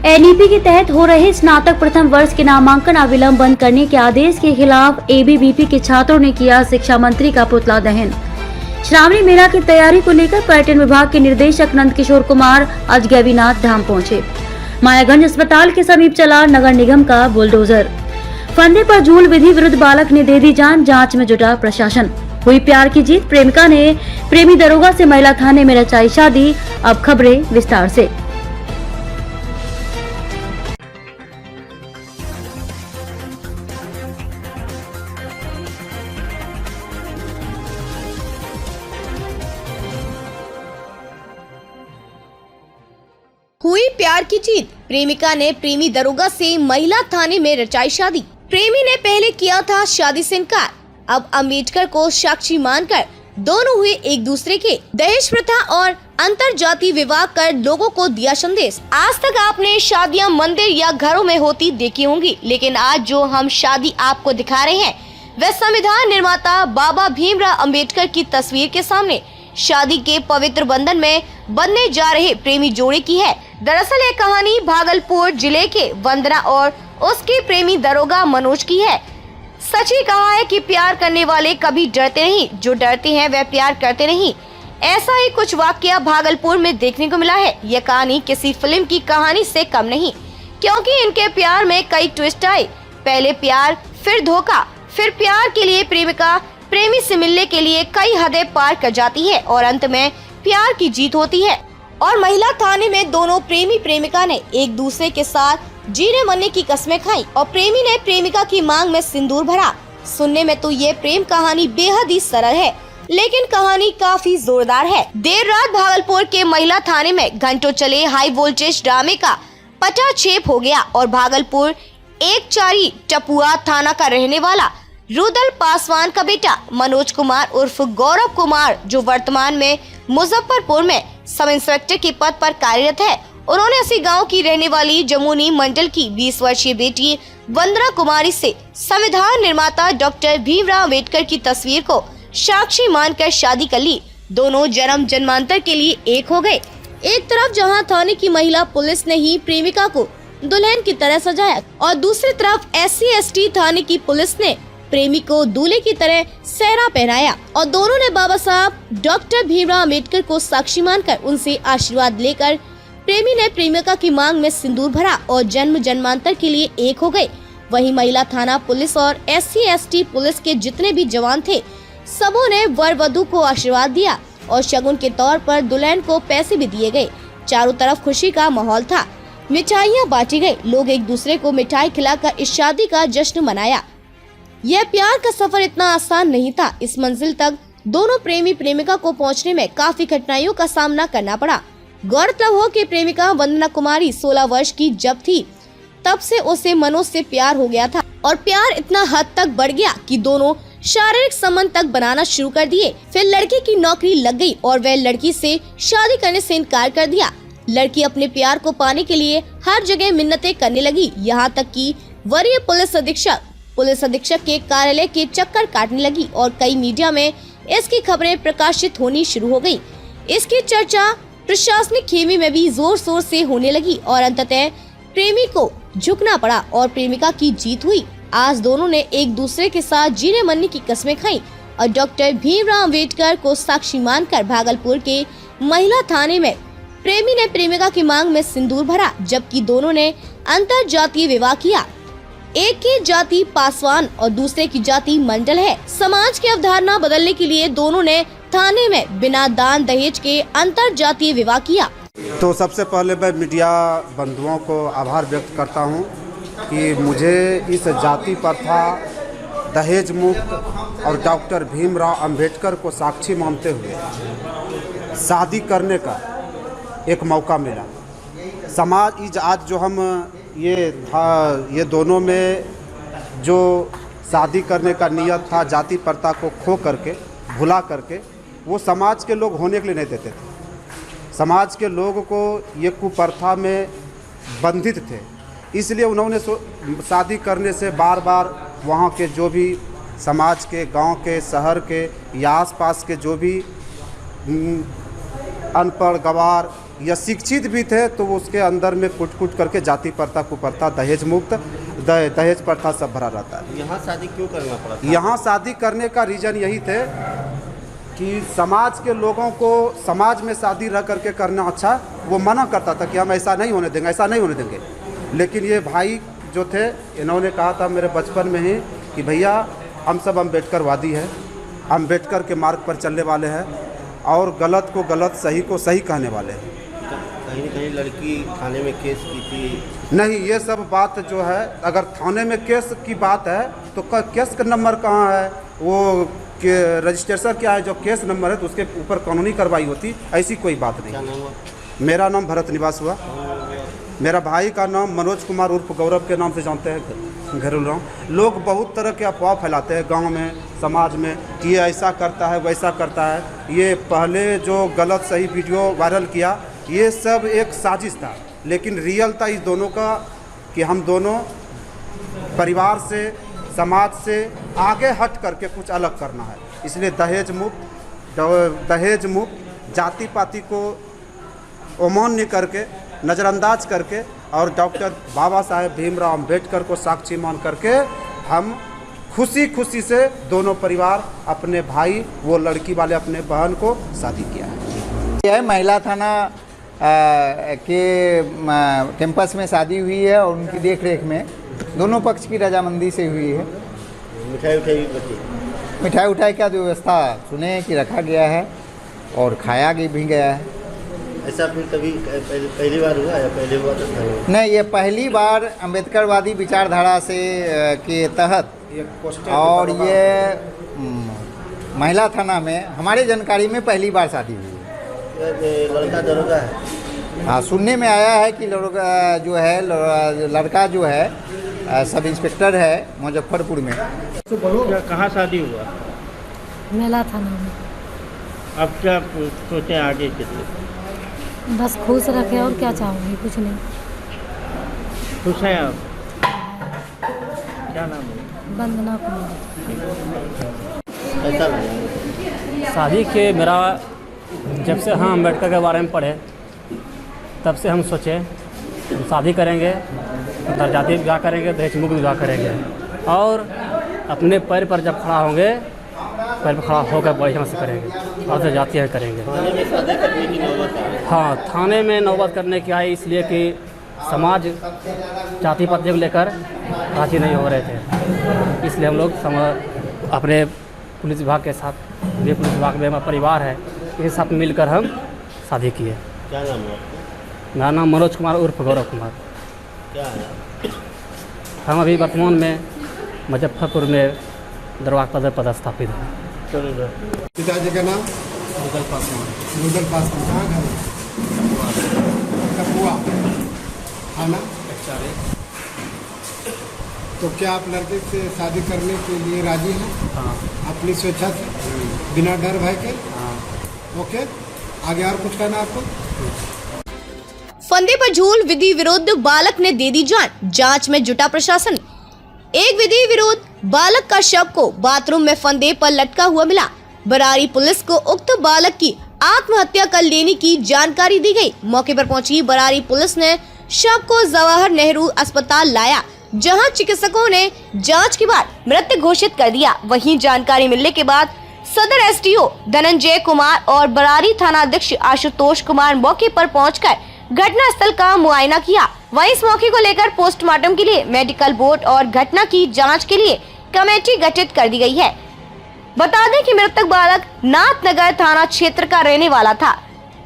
NEP के तहत हो रहे स्नातक प्रथम वर्ष के नामांकन अविलंब बंद करने के आदेश के खिलाफ एबीवीपी के छात्रों ने किया शिक्षा मंत्री का पुतला दहन। श्रावणी मेला की तैयारी को लेकर पर्यटन विभाग के निदेशक नंद किशोर कुमार आज गैवीनाथ धाम पहुंचे। मायागंज अस्पताल के समीप चला नगर निगम का बुलडोजर। फंदे पर झूल विधि विरुद्ध बालक ने दे दी जान, जांच में जुटा प्रशासन। हुई प्यार की जीत, प्रेमिका ने प्रेमी दरोगा से महिला थाने में रचाई शादी। अब खबरें विस्तार से। हुई प्यार की जीत, प्रेमिका ने प्रेमी दरोगा से महिला थाने में रचाई शादी। प्रेमी ने पहले किया था शादी से इनकार, अब अम्बेडकर को साक्षी मानकर दोनों हुए एक दूसरे के। दहेज प्रथा और अंतर जातीय विवाह कर लोगों को दिया संदेश। आज तक आपने शादियां मंदिर या घरों में होती देखी होंगी, लेकिन आज जो हम शादी आपको दिखा रहे हैं वह संविधान निर्माता बाबा भीमराव अम्बेडकर की तस्वीर के सामने शादी के पवित्र बंधन में बंधने जा रहे प्रेमी जोड़े की है। दरअसल ये कहानी भागलपुर जिले के वंदना और उसके प्रेमी दरोगा मनोज की है। सच ही कहा है कि प्यार करने वाले कभी डरते नहीं, जो डरते हैं वह प्यार करते नहीं। ऐसा ही कुछ वाकया भागलपुर में देखने को मिला है। यह कहानी किसी फिल्म की कहानी से कम नहीं, क्योंकि इनके प्यार में कई ट्विस्ट आए। पहले प्यार, फिर धोखा, फिर प्यार के लिए प्रेमिका प्रेमी से मिलने के लिए कई हदें पार कर जाती है और अंत में प्यार की जीत होती है। और महिला थाने में दोनों प्रेमी प्रेमिका ने एक दूसरे के साथ जीने मरने की कस्में खाई और प्रेमी ने प्रेमिका की मांग में सिंदूर भरा। सुनने में तो ये प्रेम कहानी बेहद ही सरल है, लेकिन कहानी काफी जोरदार है। देर रात भागलपुर के महिला थाने में घंटों चले हाई वोल्टेज ड्रामे का पटाक्षेप हो गया और भागलपुर एक चारी टपुआ थाना का रहने वाला रुदल पासवान का बेटा मनोज कुमार उर्फ गौरव कुमार, जो वर्तमान में मुजफ्फरपुर में सब इंस्पेक्टर के पद पर कार्यरत है, उन्होंने इसी गांव की रहने वाली जमुनी मंडल की 20 वर्षीय बेटी वंदना कुमारी से संविधान निर्माता डॉक्टर भीमराव अम्बेडकर की तस्वीर को साक्षी मानकर शादी कर ली। दोनों जन्म जन्मांतर के लिए एक हो गए। एक तरफ जहां थाने की महिला पुलिस ने ही प्रेमिका को दुल्हन की तरह सजाया और दूसरी तरफ SC/ST थाने की पुलिस ने प्रेमी को दूल्हे की तरह सेहरा पहनाया और दोनों ने बाबा साहब डॉक्टर भीमराव अम्बेडकर को साक्षी मानकर उनसे आशीर्वाद लेकर प्रेमी ने प्रेमिका की मांग में सिंदूर भरा और जन्म जन्मांतर के लिए एक हो गए। वहीं महिला थाना पुलिस और SC/ST पुलिस के जितने भी जवान थे, सबों ने वर वधू को आशीर्वाद दिया और शगुन के तौर पर दुल्हन को पैसे भी दिए गए। चारों तरफ खुशी का माहौल था, मिठाइयाँ बांटी गयी, लोग एक दूसरे को मिठाई खिलाकर इस शादी का जश्न मनाया। यह प्यार का सफर इतना आसान नहीं था। इस मंजिल तक दोनों प्रेमी प्रेमिका को पहुंचने में काफी कठिनाइयों का सामना करना पड़ा। गौरतलब हो कि प्रेमिका वंदना कुमारी 16 वर्ष की जब थी, तब से उसे मनोज से प्यार हो गया था और प्यार इतना हद तक बढ़ गया कि दोनों शारीरिक संबंध तक बनाना शुरू कर दिए। फिर लड़की की नौकरी लग गई और वह लड़की से शादी करने से इनकार कर दिया। लड़की अपने प्यार को पाने के लिए हर जगह मिन्नतें करने लगी, यहाँ तक कि वरीय पुलिस अधीक्षक के कार्यालय के चक्कर काटने लगी और कई मीडिया में इसकी खबरें प्रकाशित होनी शुरू हो गई। इसकी चर्चा प्रशासनिक खेमे में भी जोर शोर से होने लगी और अंततः प्रेमी को झुकना पड़ा और प्रेमिका की जीत हुई। आज दोनों ने एक दूसरे के साथ जीने मरने की कस्में खाई और डॉक्टर भीमराव अम्बेडकर को साक्षी मानकर भागलपुर के महिला थाने में प्रेमी ने प्रेमिका की मांग में सिंदूर भरा, जबकि दोनों ने अंतर जातीय विवाह किया। एक की जाति पासवान और दूसरे की जाति मंडल है। समाज की अवधारणा बदलने के लिए दोनों ने थाने में बिना दान दहेज के अंतर जातीय विवाह किया। तो सबसे पहले मैं मीडिया बंधुओं को आभार व्यक्त करता हूं कि मुझे इस जाति प्रथा, दहेज मुक्त और डॉक्टर भीमराव अम्बेडकर को साक्षी मानते हुए शादी करने का एक मौका मिला। समाज आज जो हम ये दोनों में जो शादी करने का नियत था, जाति प्रथा को खो करके, भुला करके, वो समाज के लोग होने के लिए नहीं देते थे। समाज के लोग को ये कुप्रथा में बंधित थे, इसलिए उन्होंने शादी करने से बार बार वहाँ के जो भी समाज के, गांव के, शहर के या आसपास के जो भी अनपढ़, गवार या शिक्षित भी थे तो उसके अंदर में कूट कूट करके जाति प्रथा कुप्रथा दहेज मुक्त दहेज प्रथा सब भरा रहता है। यहाँ शादी क्यों करना पड़ा था? यहाँ शादी करने का रीज़न यही थे कि समाज के लोगों को समाज में शादी रह करके करना अच्छा, वो मना करता था कि हम ऐसा नहीं होने देंगे, ऐसा नहीं होने देंगे। लेकिन ये भाई जो थे इन्होंने कहा था मेरे बचपन में ही कि भैया हम सब अम्बेडकरवादी हैं, अम्बेडकर के मार्ग पर चलने वाले हैं और गलत को गलत सही को सही कहने वाले हैं। कहीं न कहीं लड़की थाने में केस की थी? नहीं, ये सब बात जो है अगर थाने में केस की बात है तो केस का नंबर कहाँ है, वो के रजिस्ट्रेशन क्या है, जो केस नंबर है तो उसके ऊपर कानूनी कार्रवाई होती, ऐसी कोई बात क्या नहीं। नाम हुआ? मेरा नाम भरत निवास हुआ। मेरा भाई का नाम मनोज कुमार उर्फ गौरव के नाम से जानते हैं घरेलू। लोग बहुत तरह के अफवाह फैलाते हैं गांव में समाज में कि ये ऐसा करता है वैसा करता है। ये पहले जो गलत सही वीडियो वायरल किया ये सब एक साजिश था, लेकिन रियल था इस दोनों का कि हम दोनों परिवार से समाज से आगे हट करके कुछ अलग करना है। इसलिए दहेज मुक्त जाति पाति को अमान्य करके नज़रअंदाज करके और डॉक्टर बाबा साहेब भीमराव अम्बेडकर को साक्षी मान करके हम खुशी खुशी से दोनों परिवार अपने भाई वो लड़की वाले अपने बहन को शादी किया है। यह महिला थाना के कैंपस में शादी हुई है और उनकी देखरेख में दोनों पक्ष की रजामंदी से हुई है। मिठाई उठाई का व्यवस्था सुने कि रखा गया है और खाया भी गया है। ऐसा फिर कभी पहली बार हुआ या पहले हुआ था? नहीं, ये पहली बार अम्बेडकरवादी विचारधारा से के तहत और ये महिला थाना में हमारे जानकारी में पहली बार शादी हुई है। लड़का दरोगा है? हाँ, सुनने में आया है कि लड़का जो है लड़का जो है सब इंस्पेक्टर है मुजफ्फरपुर में। कहाँ शादी हुआ? मेला थाना में। अब क्या सोचें आगे के लिए? बस खुश रखे और क्या चाहोगे, कुछ नहीं। खुश हैं आप? क्या नाम है? वंदना कुमार। कैसा लगा? शादी के मेरा जब से हम अम्बेडकर के बारे में पढ़े तब से हम सोचे हम शादी करेंगे, अंतर्जातीय विवाह करेंगे, दहेज मुक्त विवाह करेंगे और अपने पैर पर जब खड़ा होंगे पैर पर खड़ा होकर बढ़िया से करेंगे और जातीय करेंगे। थाने में शादी करने की नौबत आई? हाँ, थाने में नौबत करने की आई इसलिए कि समाज जाति पाति को लेकर राजी नहीं हो रहे थे, इसलिए हम लोग अपने पुलिस विभाग के साथ, ये पुलिस विभाग में हमारा परिवार है, इसके साथ मिलकर हम शादी किए। क्या नाम हुआ? मेरा नाम मनोज कुमार उर्फ गौरव कुमार। क्या है? हम अभी वर्तमान में मुजफ्फरपुर में दरवाजा पद पदस्थापित हैं। पिताजी का नाम? रुदल पासवान। कहाँ घर है? कपुआ। थाना? तो क्या आप लड़के से शादी करने के लिए राजी हैं? हाँ। अपनी स्वेच्छा से, बिना डर भय के? हाँ। ओके, आगे और कुछ कहना आपको? फंदे पर झूल, विधि विरुद्ध बालक ने दे दी जान, जांच में जुटा प्रशासन। एक विधि विरुद्ध बालक का शव को बाथरूम में फंदे पर लटका हुआ मिला। बरारी पुलिस को उक्त बालक की आत्महत्या कर लेने की जानकारी दी गई। मौके पर पहुंची बरारी पुलिस ने शव को जवाहर नेहरू अस्पताल लाया, जहां चिकित्सकों ने जांच के बाद मृत घोषित कर दिया। वहीं जानकारी मिलने के बाद सदर एसडीओ धनंजय कुमार और बरारी थानाध्यक्ष आशुतोष कुमार मौके पर पहुंचकर घटना स्थल का मुआयना किया। वहीं इस मौके को लेकर पोस्टमार्टम के लिए मेडिकल बोर्ड और घटना की जांच के लिए कमेटी गठित कर दी गई है। बता दें कि मृतक बालक नाथनगर थाना क्षेत्र का रहने वाला था,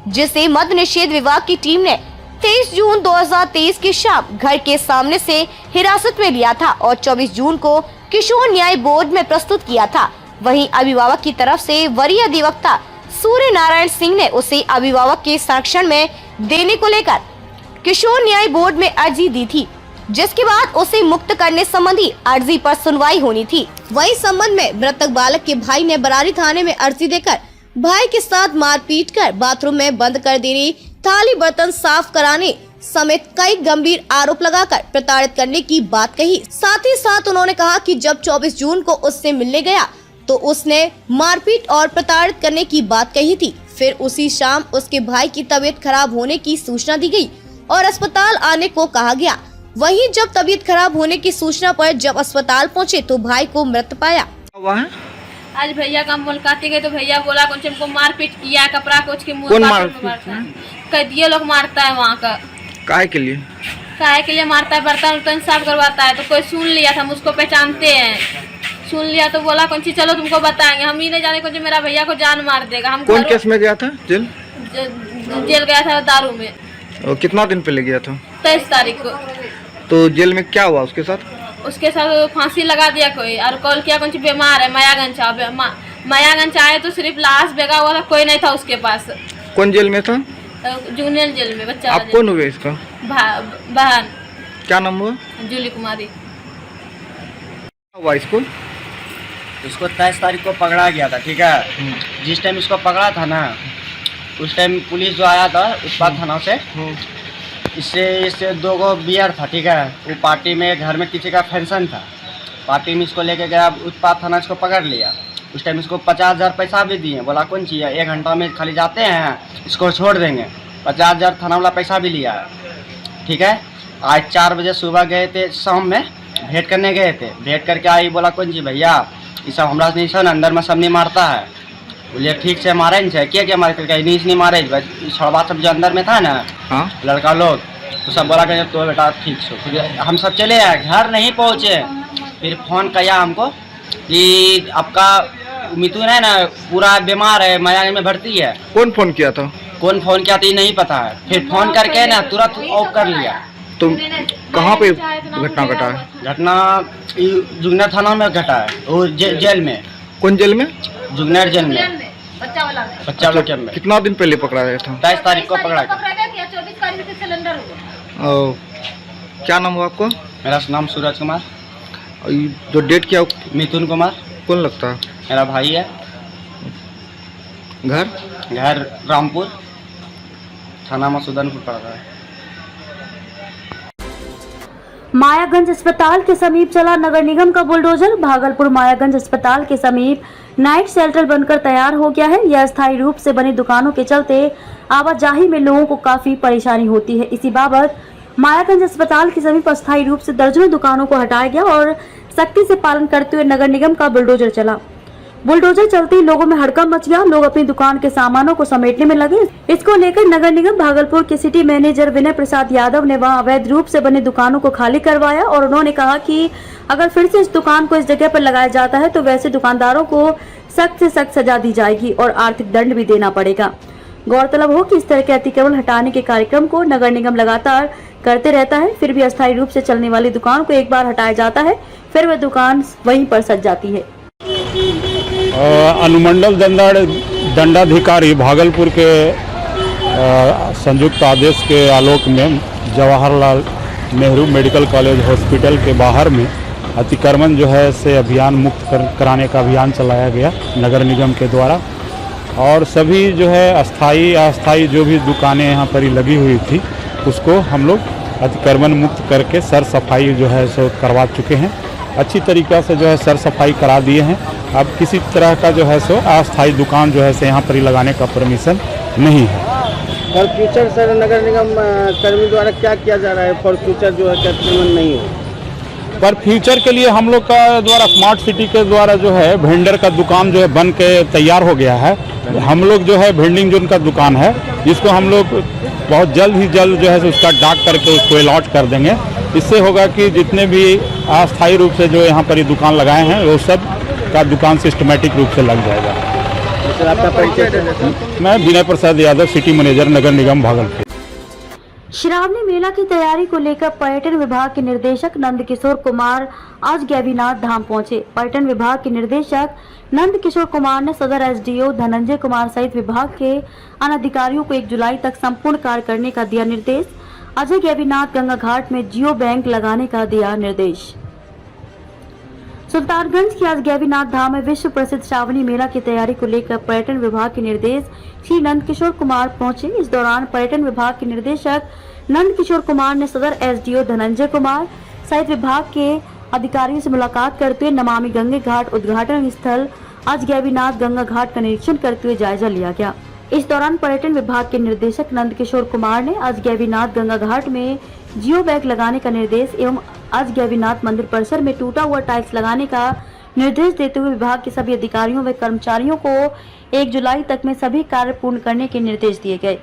जिसे मद्य निषेध विभाग की टीम ने 23 जून 2023 की शाम घर के सामने से हिरासत में लिया था और 24 जून को किशोर न्याय बोर्ड में प्रस्तुत किया था। वहीं अभिभावक की तरफ से वरीय अधिवक्ता सूर्य नारायण सिंह ने उसे अभिभावक के संरक्षण में देने को लेकर किशोर न्याय बोर्ड में अर्जी दी थी, जिसके बाद उसे मुक्त करने संबंधी अर्जी पर सुनवाई होनी थी। वहीं संबंध में मृतक बालक के भाई ने बरारी थाने में अर्जी देकर भाई के साथ मारपीट कर बाथरूम में बंद कर देने, थाली बर्तन साफ कराने समेत कई गंभीर आरोप लगाकर प्रताड़ित करने की बात कही। साथ ही साथ उन्होंने कहा कि जब 24 जून को उससे मिलने गया तो उसने मारपीट और प्रताड़ित करने की बात कही थी। फिर उसी शाम उसके भाई की तबीयत खराब होने की सूचना दी गई और अस्पताल आने को कहा गया। वहीं जब तबीयत खराब होने की सूचना पर जब अस्पताल पहुंचे तो भाई को मृत पाया। हुआ है? आज भैया का मुलाकाती गए तो भैया बोला कुछ हमको मारपीट किया, कपड़ा कुछ के मुंह कौन मारता है, कैदिये लोग मारता है वहाँ का। काहे के लिए? काहे के लिए मारता है, बर्तन उर्तन साफ करवाता है। तो कोई सुन लिया था, हम उसको पहचानते हैं, सुन लिया तो बोला कौन सी चलो तुमको बताएंगे। हम ही नहीं जाने को जो मेरा भैया को जान मार देगा। हम कौन केस में गया था? जेल गया था दारू में। और कितना दिन पहले गया था? 23 तारीख को। तो जेल में क्या हुआ उसके साथ? उसके साथ फांसी लगा दिया कोई, और कॉल किया कौन सी बीमार है, मायागंज आए तो सिर्फ लाश बेगा हुआ था, कोई नहीं था उसके पास। कौन जेल में था? जूनियर जेल में। बच्चा आप कौन हुए इसका? बहन। क्या नाम हुआ? जूली कुमारी। हुआ इसको? इसको 23 तारीख को पकड़ा गया था, ठीक है। जिस टाइम इसको पकड़ा था ना, उस टाइम पुलिस जो आया था उत्पाद थाना से, इससे 2 गो बियर था, ठीक है। वो पार्टी में घर में किसी का फंक्शन था, पार्टी में इसको लेके गया, उत्पाद थाना इसको पकड़ लिया। उस टाइम इसको 50,000 पैसा भी दिए, बोला कौन चाहिए, 1 घंटा में खाली जाते हैं इसको छोड़ देंगे। 50,000 थाना वाला पैसा भी लिया है, ठीक है। आज 4 बजे सुबह गए थे, शाम में भेंट करने गए थे। भेंट करके आई, बोला कौन जी भैया ये सब हमरा नहीं सन, अंदर में सब नहीं मारता है। बोलिए ठीक से मारे नहीं, क्या मारे करके नहीं मारे, छड़वा सब जो अंदर में था ना, हाँ लड़का लोग तो सब बोला कि तो बेटा ठीक से। फिर हम सब चले आए, घर नहीं पहुँचे। फिर फ़ोन किया हमको कि आपका मिथुन है ना पूरा बीमार है, मायागंज में भर्ती है। कौन फोन किया था? कौन फोन किया था ये नहीं पता है। फिर फोन करके ना तुरंत ऑफ कर लिया। तो कहाँ पे घटना घटा है? घटना जुगनर थाना में घटा है, वो जेल में। कौन जेल में? जुगनर जेल में, बच्चा वाला कैंप में। कितना दिन पहले पकड़ा गया था? 23 तारीख को पकड़ा गया। क्या नाम हुआ आपको? मेरा नाम सूरज कुमार। जो डेट किया? मिथुन कुमार। कौन लगता है? मेरा भाई है। घर रामपुर, थाना मसूदनपुर पड़ता है। मायागंज अस्पताल के समीप चला नगर निगम का बुलडोजर। भागलपुर मायागंज अस्पताल के समीप नाइट शेल्टर बनकर तैयार हो गया है। यह अस्थायी रूप से बनी दुकानों के चलते आवाजाही में लोगों को काफी परेशानी होती है। इसी बाबत मायागंज अस्पताल के समीप अस्थायी रूप से दर्जनों दुकानों को हटाया गया और सख्ती से पालन करते हुए नगर निगम का बुलडोजर चला। बुलडोजर चलते ही लोगों में हड़कंप मच गया। लोग अपनी दुकान के सामानों को समेटने में लगे। इसको लेकर नगर निगम भागलपुर के सिटी मैनेजर विनय प्रसाद यादव ने वहां अवैध रूप से बनी दुकानों को खाली करवाया और उन्होंने कहा कि अगर फिर से इस दुकान को इस जगह पर लगाया जाता है तो वैसे दुकानदारों को सख्त से सख्त सजा दी जाएगी और आर्थिक दंड भी देना पड़ेगा। गौरतलब हो कि इस तरह के अतिक्रमण हटाने के कार्यक्रम को नगर निगम लगातार करते रहता है। फिर भी अस्थायी रूप से चलने वाली दुकान को एक बार हटाया जाता है, फिर वह दुकान वहीं पर सज जाती है। अनुमंडल दंडाधिकारी भागलपुर के संयुक्त आदेश के आलोक में Jawaharlal Nehru medical college hospital के बाहर में अतिक्रमण जो है से अभियान मुक्त कराने का अभियान चलाया गया नगर निगम के द्वारा। और सभी जो है अस्थाई अस्थाई जो भी दुकानें यहाँ पर लगी हुई थी उसको हम लोग अतिक्रमण मुक्त करके सर सफाई जो है सो करवा चुके हैं। अच्छी तरीक़ा से जो है सर सफाई करा दिए हैं। अब किसी तरह का जो है सो अस्थायी दुकान जो है से यहाँ पर लगाने का परमिशन नहीं है। फॉर फ्यूचर सर नगर निगम कर्मी द्वारा क्या किया जा रहा है फॉर फ्यूचर जो है अतिक्रमण नहीं हो? पर फ्यूचर के लिए हम लोग का द्वारा स्मार्ट सिटी के द्वारा जो है वेंडर का दुकान जो है बन के तैयार हो गया है। हम लोग जो है वेंडिंग जोन का दुकान है जिसको हम लोग बहुत जल्द ही जल्द जो है उसका डाक करके उसको अलॉट कर देंगे। इससे होगा कि जितने भी अस्थायी रूप से जो यहाँ पर ये दुकान लगाए हैं वो सब का दुकान सिस्टमेटिक रूप से लग जाएगा। सर आपका परिचय? मैं विनय प्रसाद यादव, सिटी मैनेजर नगर निगम भागलपुर। श्रावणी मेला की तैयारी को लेकर पर्यटन विभाग के निदेशक नंद किशोर कुमार आज गैवीनाथ धाम पहुंचे। पर्यटन विभाग के निदेशक नंद किशोर कुमार ने सदर एसडीओ धनंजय कुमार सहित विभाग के अन्य अधिकारियों को 1 जुलाई तक संपूर्ण कार्य करने का दिया निर्देश। अजय गैवीनाथ गंगा घाट में जियो बैंक लगाने का दिया निर्देश। सुल्तानगंज के आज गैवीनाथ धाम में विश्व प्रसिद्ध श्रावणी मेला की तैयारी को लेकर पर्यटन विभाग के निर्देश श्री नंद किशोर कुमार पहुंचे। इस दौरान पर्यटन विभाग के निदेशक नंद किशोर कुमार ने सदर एसडीओ धनंजय कुमार सहित विभाग के अधिकारियों से मुलाकात करते हुए नमामि गंगे घाट उद्घाटन स्थल आज गैवीनाथ गंगा घाट का निरीक्षण करते हुए जायजा लिया गया। इस दौरान पर्यटन विभाग के निदेशक नंदकिशोर कुमार ने आज गैवीनाथ गंगा घाट में जियो बैग लगाने का निर्देश एवं आज गैवीनाथ मंदिर परिसर में टूटा हुआ टाइल्स लगाने का निर्देश देते हुए विभाग के सभी अधिकारियों व कर्मचारियों को 1 जुलाई तक में सभी कार्य पूर्ण करने के निर्देश दिए गए।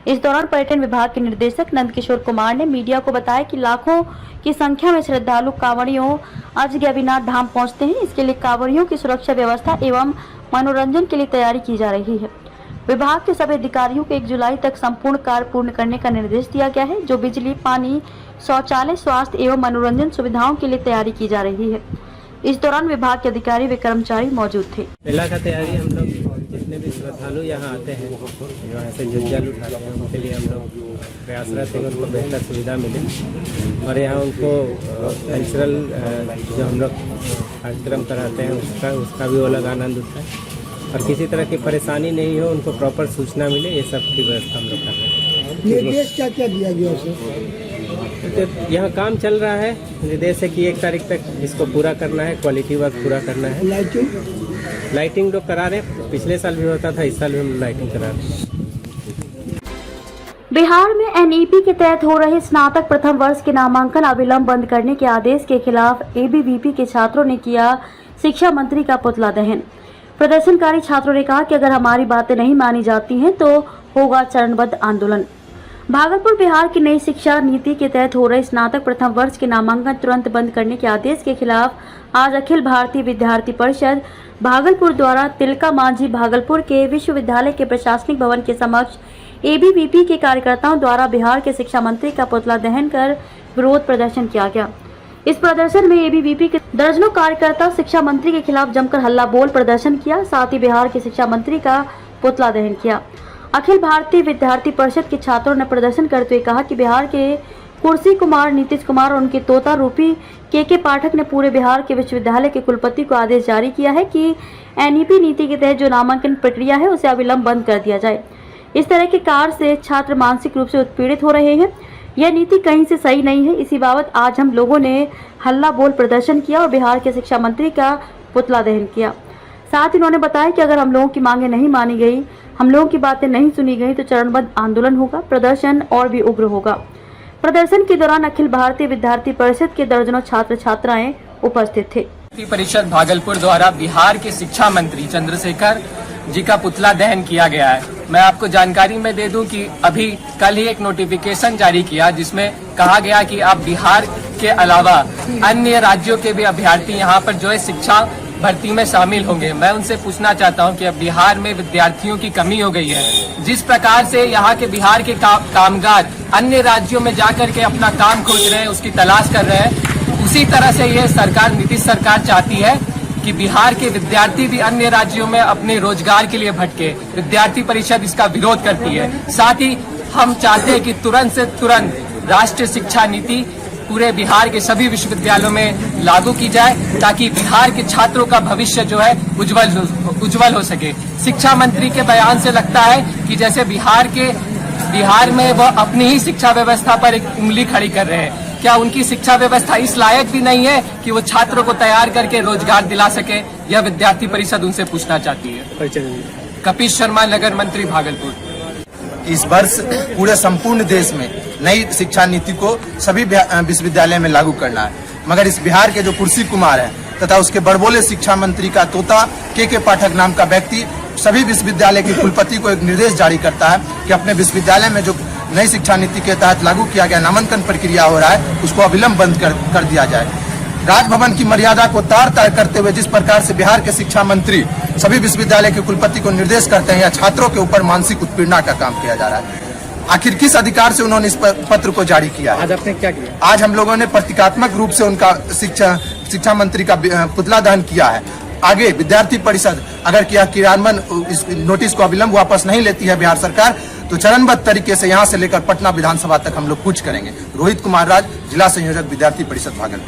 इस दौरान पर्यटन विभाग के निदेशक नंदकिशोर कुमार ने मीडिया को बताया कि लाखों की संख्या में श्रद्धालु कांवड़ियों आज गैवीनाथ धाम पहुंचते हैं। इसके लिए कांवड़ियों की सुरक्षा व्यवस्था एवं मनोरंजन के लिए तैयारी की जा रही है। विभाग के सभी अधिकारियों को 1 जुलाई तक संपूर्ण कार्य पूर्ण करने का निर्देश दिया गया है, जो बिजली, पानी, शौचालय, स्वास्थ्य एवं मनोरंजन सुविधाओं के लिए तैयारी की जा रही है। इस दौरान विभाग के अधिकारी व कर्मचारी मौजूद थे। मेला का तैयारी हम लोग जितने भी श्रद्धालु यहाँ आते हैं जो ऐसे जल उठाते हैं उनके लिए हम लोग प्रयासरत हैं उनको बेहतर सुविधा मिले और यहाँ उनको कल्चरल जो हम लोग कार्यक्रम कराते हैं उसका भी वो अलग आनंद उठाए और किसी तरह की परेशानी नहीं हो, उनको प्रॉपर सूचना मिले, ये सब की व्यवस्था हम लोग कर रहे हैं। निर्देश क्या क्या दिया गया उसे? तो यहाँ काम चल रहा है, निर्देश है कि 1 तारीख तक इसको पूरा करना है, क्वालिटी वर्क पूरा करना है। लाइटिंग तो करा रहे हैं, पिछले साल भी होता था, इस साल भी हम लाइटिंग करा रहे हैं। बिहार में एनईपी के तहत हो रहे स्नातक प्रथम वर्ष के नामांकन अविलंब बंद करने के आदेश के खिलाफ एबीवीपी के छात्रों ने किया शिक्षा मंत्री का पुतला दहन। प्रदर्शनकारी छात्रों ने कहा कि अगर हमारी बातें नहीं मानी जाती हैं तो होगा चरणबद्ध आंदोलन। भागलपुर बिहार की नई शिक्षा नीति के तहत हो रहे स्नातक प्रथम वर्ष के नामांकन तुरंत बंद करने के आदेश के खिलाफ आज अखिल भारतीय विद्यार्थी परिषद भागलपुर द्वारा तिलका मांझी भागलपुर के विश्वविद्यालय के प्रशासनिक भवन के समक्ष एबीवीपी के कार्यकर्ताओं द्वारा बिहार के शिक्षा मंत्री का पुतला दहन कर विरोध प्रदर्शन किया गया। इस प्रदर्शन में एबीवीपी के दर्जनों कार्यकर्ता शिक्षा मंत्री के खिलाफ जमकर हल्ला बोल प्रदर्शन किया, साथ ही बिहार के शिक्षा मंत्री का पुतला दहन किया। अखिल भारतीय विद्यार्थी परिषद के छात्रों ने प्रदर्शन करते हुए कहा कि बिहार के कुर्सी कुमार नीतीश कुमार और उनके तोता रूपी के पाठक ने पूरे बिहार के विश्वविद्यालय के कुलपति को आदेश जारी किया है कि एनईपी नीति के तहत जो नामांकन प्रक्रिया है उसे अविलंब बंद कर दिया जाए। इस तरह के कार्य से छात्र मानसिक रूप से उत्पीड़ित हो रहे हैं। यह नीति कहीं से सही नहीं है। इसी बाबत आज हम लोगों ने हल्ला बोल प्रदर्शन किया और बिहार के शिक्षा मंत्री का पुतला दहन किया। साथ ही उन्होंने बताया कि अगर हम लोगों की मांगे नहीं मानी गई, हम लोगों की बातें नहीं सुनी गई तो चरणबद्ध आंदोलन होगा, प्रदर्शन और भी उग्र होगा। प्रदर्शन के दौरान अखिल भारतीय विद्यार्थी परिषद के दर्जनों छात्र छात्राएं उपस्थित थे। परिषद भागलपुर द्वारा बिहार के शिक्षा मंत्री चंद्रशेखर जी का पुतला दहन किया गया है। मैं आपको जानकारी में दे दूं कि अभी कल ही एक नोटिफिकेशन जारी किया जिसमें कहा गया कि आप बिहार के अलावा अन्य राज्यों के भी अभ्यर्थी यहाँ पर जो है शिक्षा भर्ती में शामिल होंगे। मैं उनसे पूछना चाहता हूँ कि अब बिहार में विद्यार्थियों की कमी हो गई है। जिस प्रकार से यहाँ के बिहार के कामगार अन्य राज्यों में जाकर के अपना काम खोज रहे हैं, उसकी तलाश कर रहे हैं, उसी तरह से ये सरकार, नीतीश सरकार चाहती है कि बिहार के विद्यार्थी भी अन्य राज्यों में अपने रोजगार के लिए भटके। विद्यार्थी परिषद इसका विरोध करती है। साथ ही हम चाहते हैं कि तुरंत से तुरंत राष्ट्रीय शिक्षा नीति पूरे बिहार के सभी विश्वविद्यालयों में लागू की जाए ताकि बिहार के छात्रों का भविष्य जो है उज्जवल हो सके। शिक्षा मंत्री के बयान से लगता है कि जैसे बिहार में वह अपनी ही शिक्षा व्यवस्था पर एक उंगली खड़ी कर रहे हैं। क्या उनकी शिक्षा व्यवस्था इस लायक भी नहीं है कि वो छात्रों को तैयार करके रोजगार दिला सके? यह विद्यार्थी परिषद उनसे पूछना चाहती है। कपिल शर्मा, नगर मंत्री, भागलपुर। इस वर्ष पूरे संपूर्ण देश में नई शिक्षा नीति को सभी विश्वविद्यालय में लागू करना है, मगर इस बिहार के जो कुर्सी कुमार है तथा उसके बड़बोले शिक्षा मंत्री का तोता के पाठक नाम का व्यक्ति सभी विश्वविद्यालय के कुलपति को एक निर्देश जारी करता है कि अपने विश्वविद्यालय में जो नई शिक्षा नीति के तहत लागू किया गया नामांकन प्रक्रिया हो रहा है उसको अविलंब बंद कर दिया जाए। राजभवन की मर्यादा को तार करते हुए जिस प्रकार से बिहार के शिक्षा मंत्री सभी विश्वविद्यालय के कुलपति को निर्देश करते हैं या छात्रों के ऊपर मानसिक उत्पीड़ना का काम किया जा रहा है, आखिर किस अधिकार से उन्होंने इस पत्र को जारी किया? आज आपने क्या किया? आज हम लोगों ने प्रतीकात्मक रूप से उनका शिक्षा मंत्री का पुतला दहन किया है। आगे विद्यार्थी परिषद अगर क्रियान्वयन इस नोटिस को अविलंब वापस नहीं लेती है बिहार सरकार, तो चरणबद्ध तरीके से यहाँ से लेकर पटना विधानसभा तक हम लोग कूच करेंगे। रोहित कुमार राज, जिला संयोजक, विद्यार्थी परिषद भागलपुर।